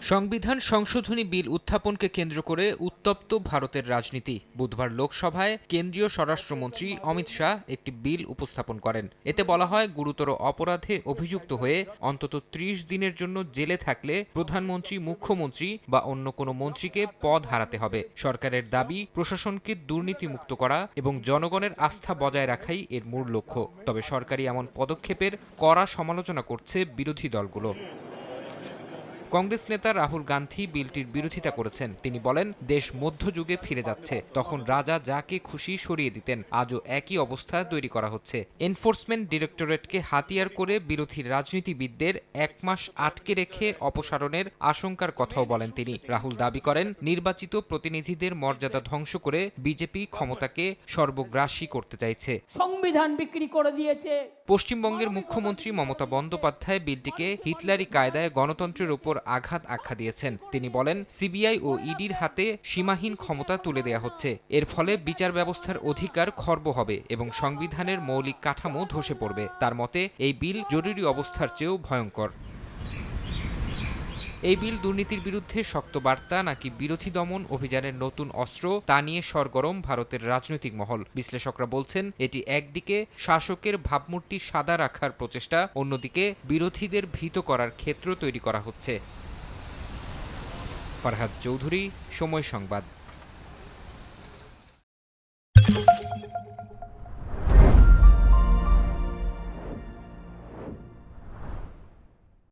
সংবিধান সংশোধনী বিল উত্থাপনকে কেন্দ্র করে উত্তপ্ত ভারতের রাজনীতি। বুধবার লোকসভায় কেন্দ্রীয় স্বরাষ্ট্রমন্ত্রী অমিত শাহ একটি বিল উপস্থাপন করেন। এতে বলা হয়, গুরুতর অপরাধে অভিযুক্ত হয়ে অন্তত ৩০ দিনের জন্য জেলে থাকলে প্রধানমন্ত্রী, মুখ্যমন্ত্রী বা অন্য কোনো মন্ত্রীকে পদ হারাতে হবে। সরকারের দাবি, প্রশাসনকে দুর্নীতিমুক্ত করা এবং জনগণের আস্থা বজায় রাখাই এর মূল লক্ষ্য। তবে সরকারি এমন পদক্ষেপের কড়া সমালোচনা করছে বিরোধী দলগুলো। কংগ্রেস নেতা রাহুল গান্ধী বিলটির বিরোধিতা করেছেন। তিনি বলেন, দেশ মধ্যযুগে ফিরে যাচ্ছে। তখন রাজা যাকে খুশি সরিয়ে দিতেন। আজও একই অবস্থা তৈরি করা হচ্ছে। এনফোর্সমেন্ট ডিরেক্টরেটকে হাতিয়ার করে বিরোধী রাজনীতিবিদদের ১ মাস আটকে রেখে অপসারণের আশঙ্কার কথাও বলেন তিনি। রাহুল দাবি করেন, নির্বাচিত প্রতিনিধিদের মর্যাদা ধ্বংস করে বিজেপি ক্ষমতাকে সর্বগ্রাসী করতে চাইছে। সংবিধান বিক্রি করে দিয়েছে। পশ্চিমবঙ্গের মুখ্যমন্ত্রী মমতা বন্দ্যোপাধ্যায় বিলটিকে হিটলারি কায়দায় গণতন্ত্রের উপর আঘাত আখ্যা দিয়েছেন। তিনি বলেন, সিবিআই ও ইডির হাতে সীমাহীন ক্ষমতা তুলে দেয়া হচ্ছে। এর ফলে বিচার ব্যবস্থার অধিকার খর্ব হবে এবং সংবিধানের মৌলিক কাঠামো ধসে পড়বে। তার মতে, এই বিল জরুরি অবস্থার চেয়েও ভয়ঙ্কর। এই বিল দুর্নীতির বিরুদ্ধে শক্ত বার্তা নাকি বিরোধী দমন অভিযানের নতুন অস্ত্র, তা নিয়ে সরগরম ভারতের রাজনৈতিক মহল। বিশ্লেষকরা বলছেন, এটি একদিকে শাসকের ভাবমূর্তি সাদা রাখার প্রচেষ্টা, অন্যদিকে বিরোধীদের ভীত করার ক্ষেত্র তৈরি করা হচ্ছে। ফারহাদ চৌধুরী, সময় সংবাদ।